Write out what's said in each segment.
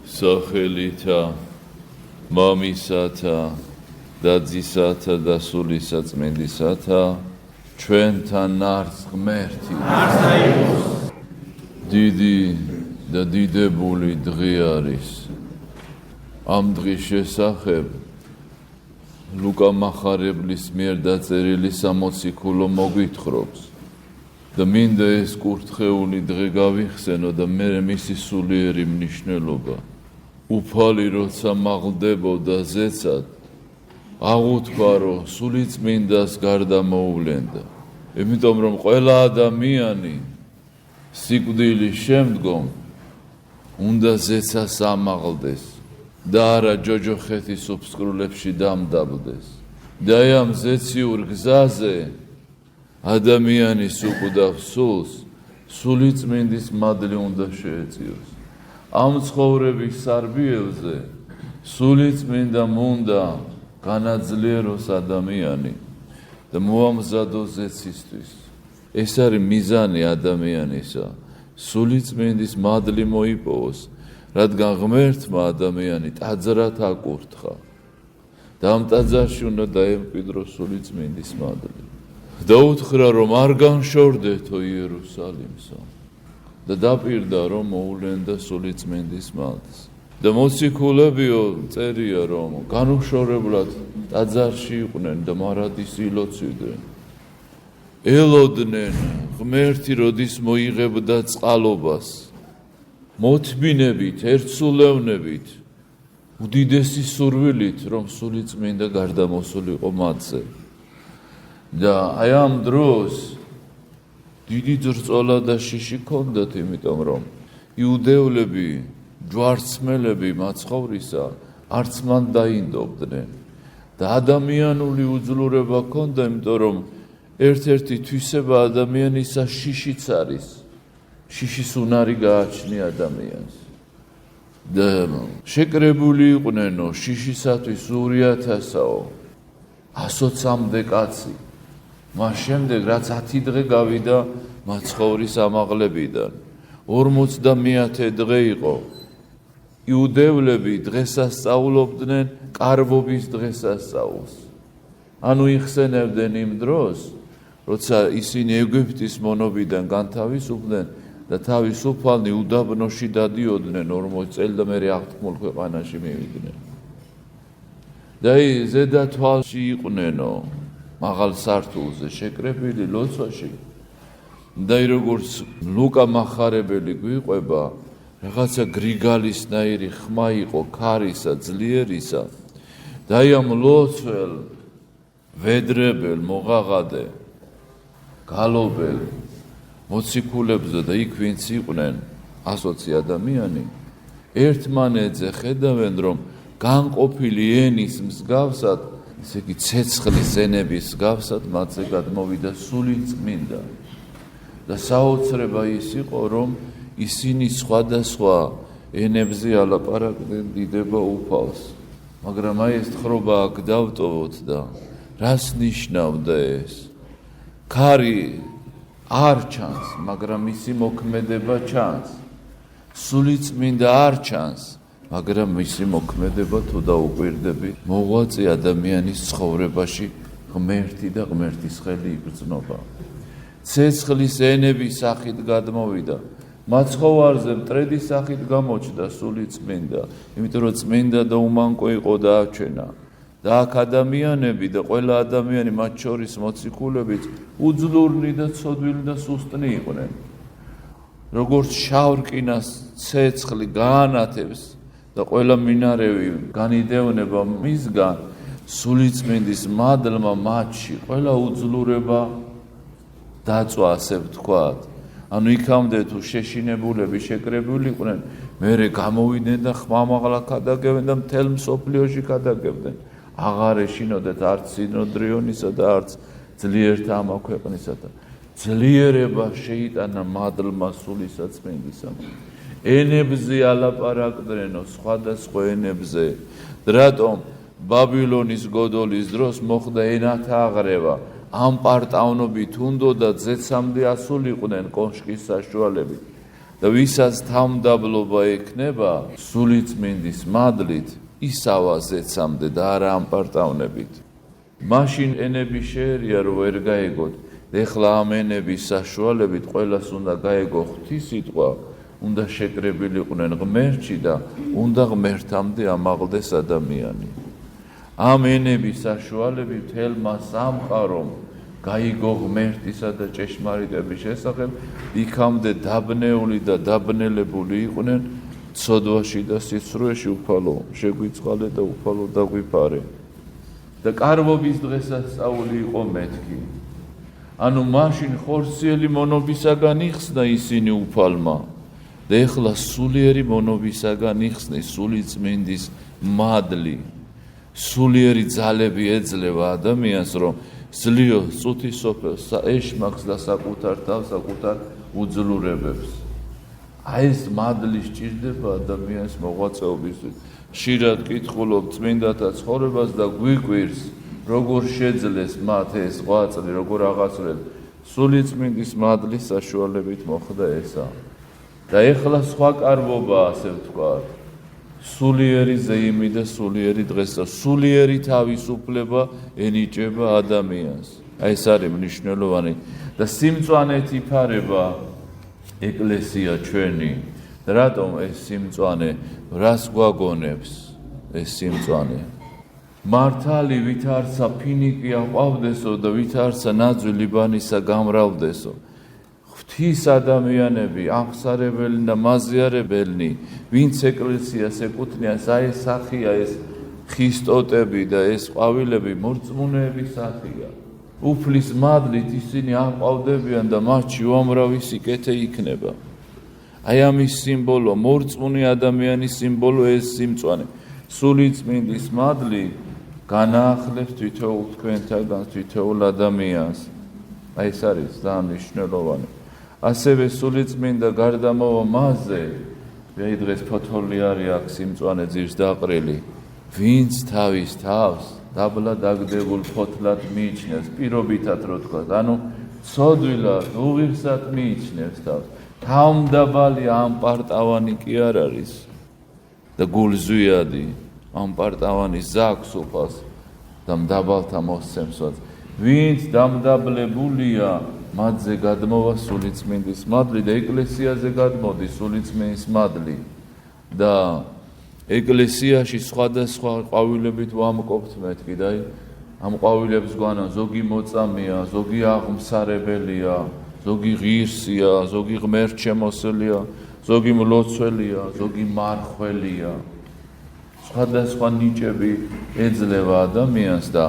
სახელითა მამისათა და ძისათა და სულისაწმინდისათა ჩვენთან არც ღმერთი დიდი და დიდებული დღე არის. ამ დღის შესახებ ლუკა მახარებლის მიერ დაწერილი 60 ქულო მოგვითხრობს და მინდა ეს კურთხეული დღე გავიხსენო და მე მისი სულიერი მნიშვნელობა. უფალი როცა მაღლდებოდა ზეცად, აღუთქვა რომ სულიწმინდას გარდა მოუვლენდა. იმიტომ რომ ყველა ადამიანი სიკვდილის შემდგომ უნდა ზეცას ამაღლდეს და არა ჯოჯოხეთის უფსკრულებში დამდაბლდეს. და ამ ზეციურ გზაზე ადამიანის უკვდავ სულს სულიწმინდის მადლი უნდა შეეწიოს. ამ ცხოვრების სარბიელზე სულიწმინდამ უნდა განაძლიეროს ადამიანი და მოამზადოს ზეცისთვის. ეს არის მიზანი ადამიანისა, სულიწმინდის მადლი მოიპოვოს, რადგან ღმერთმა ადამიანი ტაძრად აკურთხა და ამ ტაძარში უნდა დაემკვიდროს სულიწმინდის მადლი. და უთხრა რომ არ განშორდეთო იერუსალიმსო და დაპირდა რომ მოულენდა სულიწმინდის მადლს. და მოციქულებიო წერია რომ განუშორებლად ტაძარში იყვნენ და მარადის ილოცვიდნენ. ელოდნენ ღმერთი როდის მოიღებდა წყალობას მოთმინებით, ერთსულევნებით, უდიდესი სურვილით რომ სულიწმინდა გარდამოსულიყო მათზე. და აი ამ დროს დიდი ძრწოლა და შიში ჰქონდათ, იმიტომ რომ იუდევლები, ჯვარცმელები მაცხოვრისა არც მან დაინდობდნენ და ადამიანური უძლურება ჰქონდა, იმიტომ რომ ერთ-ერთი თვისება ადამიანისა შიშიც არის. შიშის უნარი გააჩნია ადამიანს. და შეკრებული იყვნენო შიშისათვის 2,000-აო 120-მდე კაცი. მას შემდეგ რაც 10 დღე გავიდა მაცხოვრის ამაღლებიდან, 50 დღე იყო. იუდევლები დღესასწაულობდნენ კარვობის დღესასწაულს. ანუ იხსენებდნენ იმ დროს, როცა ისინი ეგვიპტის მონობიდან განთავისუფლდნენ და თავისუფალნი უდაბნოში დადიოდნენ 40 წელი და მერე აღთქმულ ქვეყანაში მივიდნენ. და ზედა თვალში იყვნენო მაღალ სართულზე შეკრებილი ლოცვაში. და როგორც ლუკა მახარებელი გვიყვება, რაღაცა გრიგალისნაირი ხმა იყო ქარისა, ძლიერისა. და ამ ლოცվել ვედრებელ, მოღაღადე, გალობელ მოციქულებზე და იქ ვინც იყვნენ 120 ადამიანი, ერთმანეთზე ხედავენ რომ განყოფილი ენის მსგავსად, ესე იგი ცეცხლის ენების მსგავსად მათზე გადმოვიდა სულიწმინდა. და საოცრება ის იყო რომ ისინი სხვადასხვა ენებზე ალაპარაკდნენ დიდება უფალს. მაგრამ აი ეს თხრობა აქ დავტოვოთ და რას ნიშნავდა ეს? ქარი არ ჩანს, მაგრამ მისი მოქმედება ჩანს. სულიწმინდა არ ჩანს, მაგრამ მისი მოქმედება თუ დაუკვირდებით, მოღვაწე ადამიანის ცხოვრებაში ღმერთი და ღმერთის ხელი იგრძნობა. ცეცხლის ენების სახით გადმოვიდა, მაცხოვარზე მტრედის სახით გამოჩნდა სულიწმინდა, იმიტომ რომ წმინდა და უმანკო იყო დააჩვენა. და აქ ადამიანები და ყველა ადამიანი, მათ შორის მოციქულებიც, უძლურნი და ცოდვილი და სუსტნი იყვნენ. როგორც შავრკინას ცეცხლი გაანათებს და ყველა მინარევი განიდევნება მისგან, სულიწმინდის მადლმა მათში ყველა უძლურება დაწვა, ასე ვთქვათ. ანუ იქამდე თუ შეშინებულები შეკრებული იყვნენ, მერე გამოვიდნენ და ხმამაღლა ქადაგებდნენ და მთელ მსოფლიოში ქადაგებდნენ. აღარ ეშინოდეთ არც სინოდრიონისა და არც ძლიერთა ამა ქვეყნისა და ძლიერება შეიტანა მადლმა სულისაწმინდისა. ენებზე ალაპარაკდნენო სხვადასხვა ენებზე. რატომ ბაბილონის გოდოლის დროს მოხდა ენათა აღრევა. ამ პარტავნობით უნდოდა ზეცამდე ასულიყვნენ კონშკის საშუალებით. და ვისაც თავმდაბლობა ექნება სულიწმინდის მადლით ისავა ზეცამდე და არა ამპარტავნებით. მაშინ ენები შეერია რომ ვერ გაეგოთ. ეხლა ამ ენების საშუალებით ყველას უნდა გაეგო ღვთისმსიტყვა, უნდა შეკრებილიყვნენ ღმერთში და უნდა ღმერთამდე ამაღლდეს ადამიანი. ამ ენების საშუალებით მთელმა სამყარომ გაიგო ღმერთისა და ჭეშმარიტების შესახებ, იქამდე დაბნეული და დაბნელებული იყვნენ ცოდვაში და სიცრუეში უფალო შეგვიწყალე და უფალო დაგვიფარე. და კარვობის დღესასწაული იყო მეთქი. ანუ მაშინ ხორციელი მონობისაგან იხსნა ისინი უფალმა და ეხლა სულიერი მონობისაგან იხსნეს სულიწმინდის მადლი. სულიერი ძალები ეძლევა ადამიანს, რომ ზლიო წუთის სოფელს ეშმაკს და საკუთარ თავს, საკუთარ უძლურებებს. აი ეს მადლი სჭირდება ადამიანის მოღვაწეობისთვის. ხშირად კითხულობ წმინდათა ცხოვრებას და გვიკვირს, როგორ შეძლეს მათ ეს ღვაწლი, როგორ აღასრულეს. სულიწმინდის მადლის საშუალებით მოხდა ესა. და ეხლა სხვა კარბობაა, ასე ვთქვათ. სულიერი ზეიმი და სულიერი დღეს და სულიერი თავისუფლება ენიჭება ადამიანს. აი ეს არის მნიშვნელოვანი და სიმწვანეთ იფარება ეკლესია ჩვენი. და რატომ ეს სიმწვანე რას გვაგონებს ეს სიმწვანე? მართალი ვით არცა ფინიკია ყავდესო და ვით არცა ნაძვი ლიბანისა გამრავდესო. ღვთის ადამიანები, აღსარებელნი და მაზიარებელნი, ვინც ეკლესიას ეკუთვნიან, აი ეს სახია, ეს ხისტოტები და ეს ყვავილები მორწმუნეების სახია. უფლის მადლით ისინი აყვავდებიან და მათში უამრავი სიკეთე იქნება. აი ამის სიმბოლო, მორწმუნე ადამიანის სიმბოლო ეს სიმწვანე. სულიწმინდის მადლი განაახლებს თითოეულ თქვენთაგან თითოეულ ადამიანს. აი ეს არის ძალიან მნიშვნელოვანი. ასევე სულიწმინდა გარდამავა მასზე, აი დღეს ფოთოლი არის აქ სიმწვანე ძირს დაყრილი, ვინც თავის თავს დაბლა დაგდებულ ფოთლად მიიჩნევს, პირობითად რო თქვა, ანუ ცოდვილად, უღირსად მიიჩნევს თავს. თავმდაბალი ამპარტავანი კი არ არის და გულზვიადი ამპარტავანი ზაქს უყავს და მდაბალთა მოსცემსვაც. ვინც დამდაბლებულია, მათზე გადმოვა სულიწმინდის მადლი და ეკლესიაზე გადმოდის სულიწმინდის მადლი და ეკლესიაში სხვადასხვა ყვავილებით ვამკობთ მეთქი და ამ ყვავილებს გვანა ზოგი მოწამეა, ზოგი აღმსარებელია, ზოგი ღირსია, ზოგი ღმერთშემოსილია, ზოგი მლოცველია, ზოგი მარხველია. სხვადასხვა ნიჭები ეძლევა ადამიანს და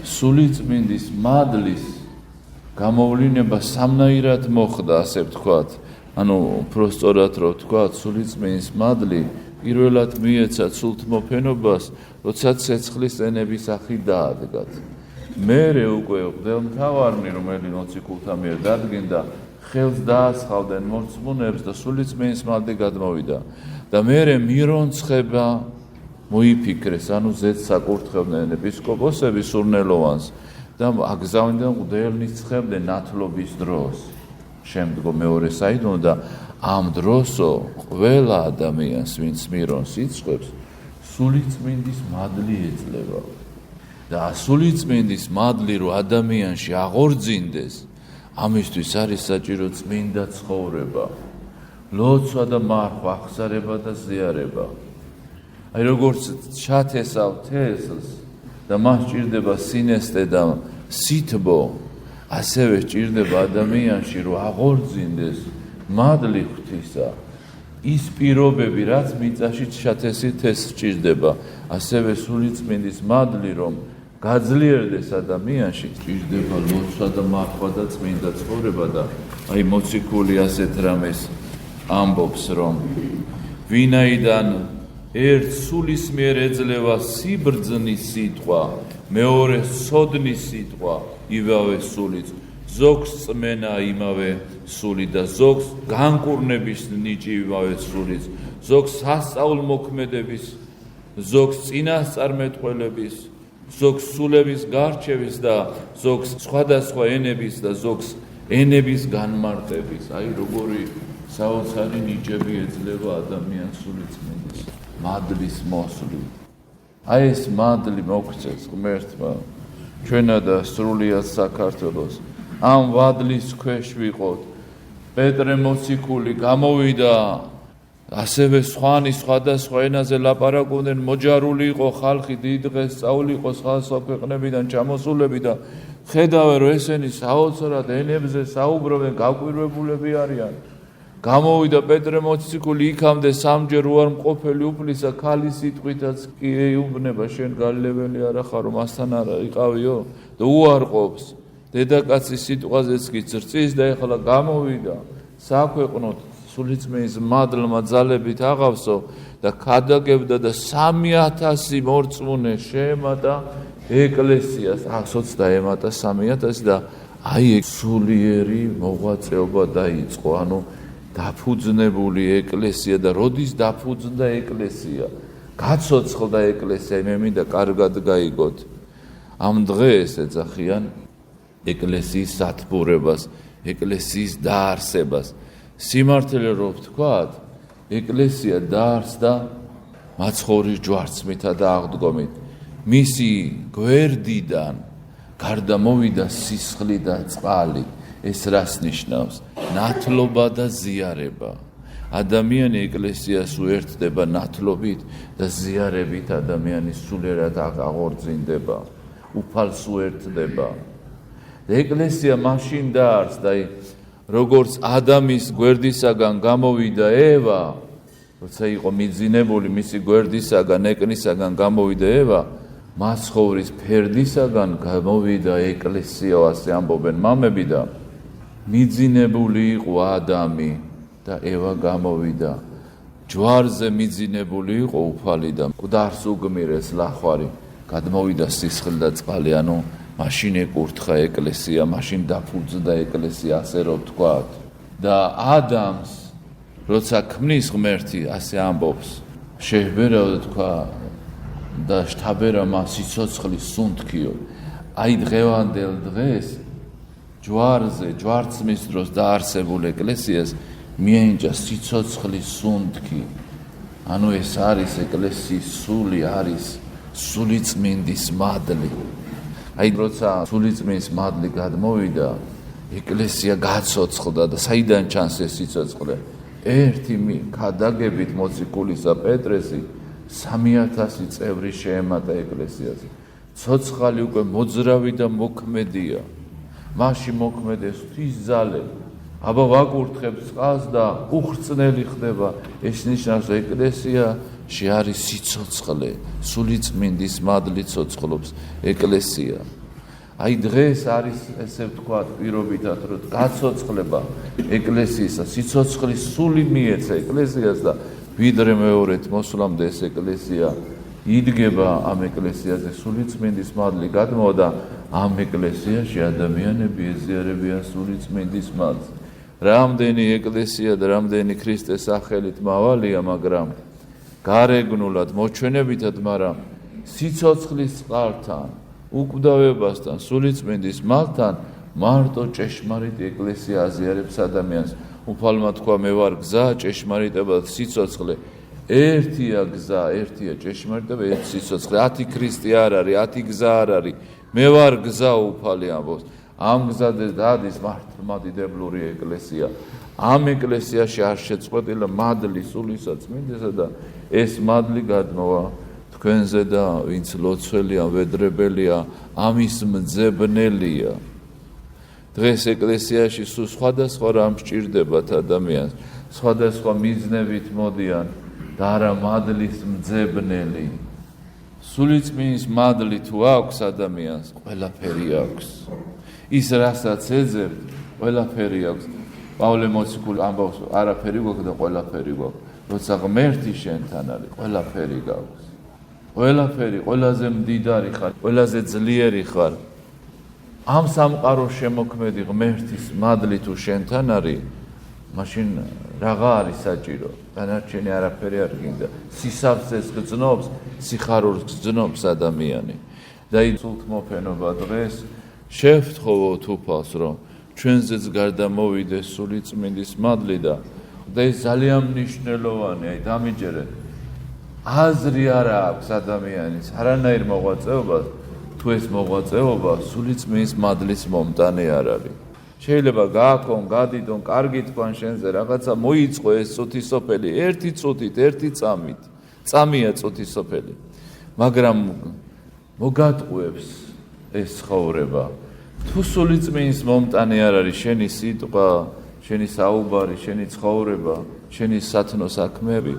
სულიწმინდის მადლის გამოვლინება სამნაირად მოხდა, ასე ვთქვათ. ანუ უბრალოდ რო ვთქვათ, სულიწმინდის მადლი პირველად მიეცა სულთმოფენობას, როცა ცეცხლის ენების ახი დაადგათ. მერე უკვე მღვდელმთავარნი, რომელიც მოციქულთა მიერ დადგინდა, ხელს დაასხავდნენ მორწმუნეებს და სულიწმინდის მადლი გადმოვიდა. და მერე მირონცხება მოიფიქრეს, ანუ ზეც საკურთხებდნენ ეპისკოპოსები სურნელოვანს და აგზავნდნენ მღვდელნიცხებდნენ ნათლობის დროს. შემდგომ მეორე საიდუმლო და ამ დროსო ყველა ადამიანს, ვინც მირონს იცხვებს, სულიწმინდის მადლი ეძლევა. და სულიწმინდის მადლი რო ადამიანში აღორძინდეს, ამისთვის არის საჭირო წმინდა ცხოვრება, ლოცვა და მარხვა, აღსარება და ზიარება. აი როგორც ჩათესავ თესლს და მას ჭირდება სინესტე და სითბო, ასევე ჭირდება ადამიანში რომ აღორძინდეს მადლი ღვთისა. ის პირობები, რაც მიწაში ჩათესი თესლს ჭირდება, ასევე სულიწმინდის მადლი რომ გაძლიერდეს ადამიანში, ჭირდება ლოცვა და მარხვა და წმინდა ცხოვრება და აი მოციქული ასეთ რამეს ამბობს, რომ ვინაიდან ერთ სულის მიერ ეძლევა სიბრძნის სიტყვა, მეორე სოდნის სიტყვა, იმავე სულით, ზოგს წმენა იმავე სული და ზოგს განკურნების ნიჭი იმავე სულით, ზოგს სასწაულმოქმედების, ზოგს წინასწარმეტყველების, ზოგს სულების გარჩევის და ზოგს სხვადასხვა ენების და ზოგს ენების განმარტების. აი როგორი საოცარი ნიჭები ეძლევა ადამიანს სულიწმინდის მადლის მოსვლით. აი ეს მადლი მოგწეს ღმერთმა ჩვენა და სრულიად საქართველოს ამ მადლის ქვეშ ვიყოთ. პეტრე მოციქული გამოვიდა, ასევე სხვანი სხვადასხვა ენაზე ლაპარაკობდნენ, მოჯარული იყო ხალხი, დიდ დღეს სწავლი იყო სხვადასხვა ქვეყნებიდან ჩამოსულები და ხედავენ, რომ ესენი საოცრად ენებზე საუბრობენ, გაკვირვებულები არიან. გამოვიდა პეტრე მოციქული იქამდე სამჯერ უარმყოფელი უფლისა ქალის სიტყვითაც კი ეუბნება, შენ გალილეველი არ ახარო, მასთან არ იყავიო და უარყოფს. დედაკაცის სიტყვაზეც კი წრწის და ეხლა გამოვიდა საქვეყნოდ სულიწმინდის მადლმა ძალებით აღავსო და ქადაგებდა და 3000 მორწმუნე შეემატა ეკლესიას. ახსოც დაემატა 3000 და აი სულიერი მოღვაწეობა დაიწყო. ანუ დაფუძნებული ეკლესია და როდის დაფუძნდა ეკლესია? გაცოცხლდა ეკლესია, მე მინდა კარგად გაიგოთ. ამ დღეს ეძახიან ეკლესიის სათბურებას, ეკლესიის დაარსებას. სიმართლე რო ვთქვათ, ეკლესია დაარსდა მაცხოვრის ჯვარცმითა და აღდგომით. მისი გვერდიდან გარდა მოვიდა სისხლი და წყალი. ეს რას ნიშნავს? ნათლობა და ზიარება. ადამიანი ეკლესიას უერთდება ნათლობით და ზიარებით ადამიანი სულიერად აღორძინდება, უფალს უერთდება. ეკლესია მაშინ დაარსდა, როგორც ადამის გვერდისაგან გამოვიდა ევა, როცა იყო მიძინებული მისი გვერდისაგან, ეკნისაგან გამოვიდა ევა, მაცხოვრის ფერდისაგან გამოვიდა ეკლესია, ასე ამბობენ მამები და მიძინებული იყო ადამი და ევა გამოვიდა. ჯვარზე მიძინებული იყო უფალი და მკვდარს უგმირეს ლახვარი, გადმოვიდა სისხლი და წყალი, ანუ მაშინ ეკურთხა ეკლესია, მაშინ დაფუძნდა ეკლესია, ასე რომ ვთქვათ. და ადამს, როცა ქმნის ღმერთი, ასე ამბობს, შეჰბერა თქვა და შთაბერა მას სიცოცხლის სუნთქიო. აი დღევანდელ დღეს ჯვარზე, ჯვარცმის დროს დაარსებულ ეკლესიას მიენიჭა სიცოცხლის სუნთქი. ანუ ეს არის ეკლესიის სული, არის სულიწმინდის მადლი. აი როცა სულიწმინდის მადლი გადმოვიდა, ეკლესია გაცოცხლდა და საიდან ჩანს ეს სიცოცხლე? ერთი ქადაგებით მოციქულისა პეტრესი 3000 წევრი შეემატა ეკლესიაზე. ცოცხალი უკვე მოძრავი და მოქმედია. მასში მოქმედეს ღვთის ძალე. აბა ვაკურთხებ წყალს და უხრწნელი ხდება. ეს ნიშნავს, რომ ეკლესიაში არის სიცოცხლე, სულიწმინდის მადლი ცოცხლობს ეკლესია. აი დღეს არის ესე ვთქვათ პირობითად, რომ გაცოცხლება ეკლესიისა, სიცოცხლის სული მიეცა ეკლესიას და ვიდრე მეორედ მოსვლამდე ეს ეკლესია იდგება ამ ეკლესიაზე სულიწმინდის მადლი გადმოვა და ამ ეკლესიაში ადამიანები ეზიარებიან სულიწმინდის მადლს. რამდენი ეკლესია და რამდენი ქრისტეს სახელით მავალია, მაგრამ გარეგნულად მოჩვენებითად, მაგრამ სიცოცხლის წყალთან, უკვდავებასთან, სულიწმინდის მადლთან მარტო ჭეშმარიტი ეკლესია აზიარებს ადამიანს. უფალმა თქვა, მე ვარ გზა, ჭეშმარიტება და სიცოცხლე. ერთია გზა, ერთია ჭეშმარიტება, ერთი სიცოცხლე. 10 ქრისტე არ არის, 10 გზა არ არის. მე ვარ გზა, უფალი ამბობს. ამ გზაზე დადის მართლმადიდებლური ეკლესია. ამ ეკლესიაში არ შეწყვეტილა მადლი სულისა წმინდისა და ეს მადლი გადმოვა თქვენზე და ვინც ლოცველია, ვედრებელია, ამის მძებნელია. დღეს ეკლესიაში სულ სხვადასხვა რამ სჭირდებათ ადამიანს, სხვადასხვა მიზნებით მოდიან და არა მადლის მძებნელი. სულიწმინდის მადლი თუ აქვს ადამიანს, ყველაფერი აქვს. ის რასაც ეძებთ, ყველაფერი აქვს. პავლე მოციქული ამბობს, არაფერი გვაქვს და ყველაფერი გვაქვს. როცა ღმერთი შენთან არის, ყველაფერი გაქვს. ყველაფერი, ყველაზე მდიდარი ხარ, ყველაზე ძლიერი ხარ. ამ სამყაროს შემოქმედი ღმერთის მადლი თუ შენთან არის, მაშინ რაღა არის საჭირო? დანარჩენი არაფერი არ გინდა. სისავსეს გძნობს, სიხარულს გძნობს ადამიანი. და სულთმოფენობა დღეს შევთხოვოთ უფალს, რომ ჩვენზეც გარდა მოვიდეს სულიწმინდის მადლი და და ეს ძალიან მნიშვნელოვანია, აი დამიჯერეთ. აზრი არ აქვს ადამიანის არანაირ მოღვაწეობას, თუ ეს მოღვაწეობა სულიწმის მადლის მომტანი არ არის. შეიძლება გააქონ, გადიდონ, კარგი თქვან შენზე რაღაცა მოიწყო ეს წუთი სოფელი, ერთი წუთით, ერთი წამით. წამია წუთი სოფელი. მაგრამ მოგატყუებს ეს ცხოვრება. თუ სულიწმის მომტანი არ არის შენი სიტყვა, შენი საუბარი, შენი ცხოვრება, შენი სათნო საქმეები,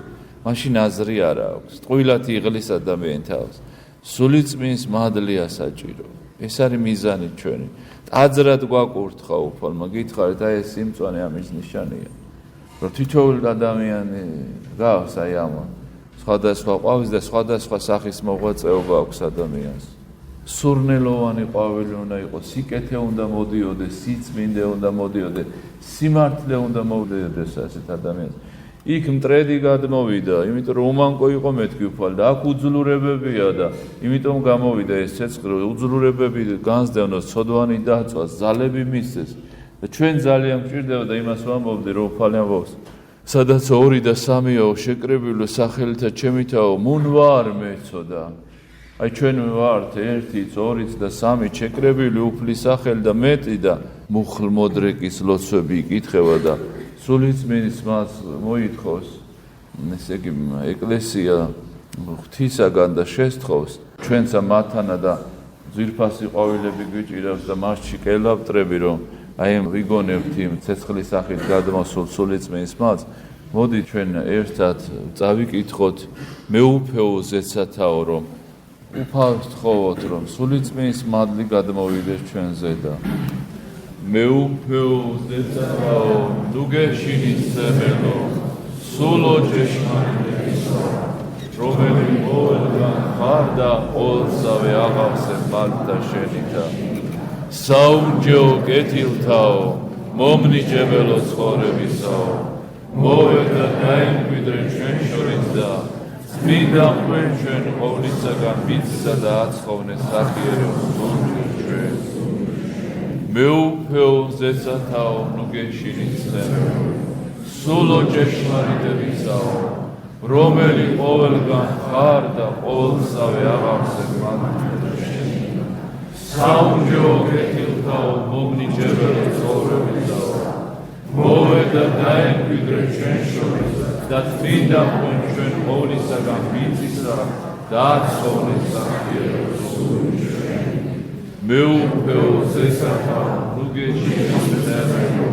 მაშინ აზრი არ აქვს. ტყუილად იღლის ადამიანი თავს. სულიწმის მადლია საჭირო. ეს არის მიზანი ჩვენი. ტაძრად გვაკურთხა უფალმა, გითხარით, აი ეს სიმწვანე ამის ნიშანია. რომ თითოეული ადამიანი გავს აი ამან. სხვადასხვა ყვავის და სხვადასხვა სახის მოღვაწეობა აქვს ადამიანს. სურნელოვანი ყვავილი უნდა იყოს, სიკეთე უნდა მოდიოდეს, სიწმინდე უნდა მოდიოდეს, სიმართლე უნდა მოდიოდეს ასეთ ადამიანს. იქ მტრედი გადმოვიდა, იმიტომ რომ უმანკო იყო მეთქი უფალი და აქ უძლურებებია და იმიტომ გამოვიდა ეს ცეცხლი, უძლურებები განსდევნოს, ცოდვანი დაწვას, ძალები მისცეს და ჩვენ ძალიან გვჭირდება და იმას ვამბობდი, რომ უფალი ამბობს, სადაც 2 და 3-აო შეკრებილო სახელითა ჩემითაო, მუნ ვარ მეცოდა. აი ჩვენ ვართ 1, 2 და 3 შეკრებილი უფლის სახელი და მეტი და მუხლ მოდრეკის ლოცვები იკითხება და სულიწმის მას მოითხოვს, ესე იგი ეკლესია ღვთისაგან და შესთხოვს ჩვენსა მათანა და ძვირფასი ყვავილები გვიჭირავს და მასში კელავტრები, რომ აი ვიგონებთ იმ ცეცხლის სახით გადმოსულ სულიწმის მას. მოდი ჩვენ ერთად წავიკითხოთ მეუფეო ზეცათაო, რომ უფალს თხოვოთ, რომ სულიწმის მადლი გადმოვიდეს ჩვენზე და მეუფეო ზეცათაო, ნუ გეშინისმელო, სულო ჭეშმარიტებისო, რომელი ყოველგან ხარ და ყოველსავე აღავსე მალთა შენითა. საუნჯეო კეთილთაო, მომნიჭებელო ცხოვრებისაო, მოვედა დაიმკვიდრე ჩვენ შორის და წმინდა მღვენ ჩვენ ყოვლისაგან მიწსა და აცხოვნე სახიერო სულჯერ ჩვენ. მეუფეო ზეცათაო, ნუ გეშინისმელო, სულო ჭეშმარიტებისაო, რომელი ყოველგან ხარ და ყოველსავე აღავსე მალთა შენითა. საუნჯეო კეთილთაო, მომნიჭებელო ცხოვრებისაო, მოვედა დაიმკვიდრე ჩვენ შორის და წმინდა მღვენ ჩვენ ყოვლისაგან მიწისა და აცხოვნე სახიერო სულჯერ ჩვენ. მეუფეო ზეცათაო, ნუ გეშინისმელო,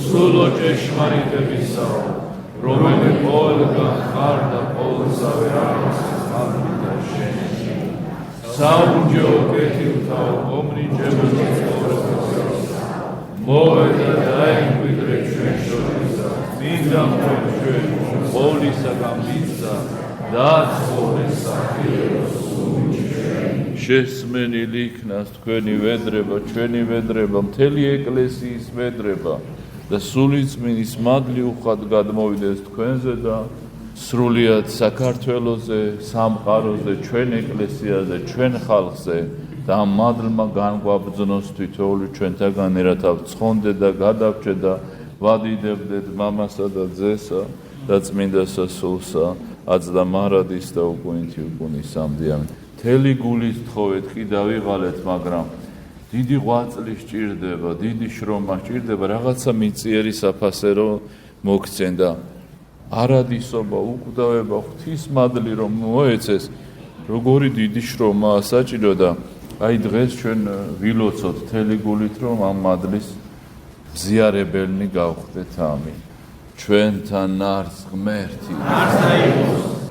სულო ჭეშმარიტებისაო, რომელი ყოველგან ხარ და ყოველსავე აღავსე მალთა შენითა. საუნჯეო კეთილთაო, მომნიჭებელო ცხოვრებისაო, მოვედა დაიმკვიდრე ჩვენ შორის და წმინდა მღვენ ჩვენ ყოვლისაგან მიწსა და აცხოვნე სახიერო სულჯერ ჩვენ. შესმენილი იქნას თქვენი ვედრება, ჩვენი ვედრება, მთელი ეკლესიის ვედრება და სულიწმის მადლი უხად გადმოვიდეს თქვენზე და სრულიად საქართველოზე, სამყაროზე, ჩვენ ეკლესიაზე, ჩვენ ხალხზე და ამ მადლმა განგვაბრძნოს თითოეული ჩვენთაგან ერთად ცხონდე და გადავჭე და ვადიდებდეთ მამასა და ძესა და წმინდა სასულსა, აც და მარადის და უკუნითი უკუნის ამდიამი. მთელი გულით თხოვეთ, კი დავიღალეთ, მაგრამ დიდი ღვაწლი სჭირდება, დიდი შრომა სჭირდება, რაღაცა მიწიერი საფასერო მოგცენ და არადისობა, უკვდავება, ღვთის მადლი რომ მოეცეს, როგორი დიდი შრომაა საჭირო და აი დღეს ჩვენ ვილოცოთ მთელი გულით, რომ ამ მადლის მზიარებელნი გავხდეთ. ამინ. ჩვენთან არს ღმერთი, არც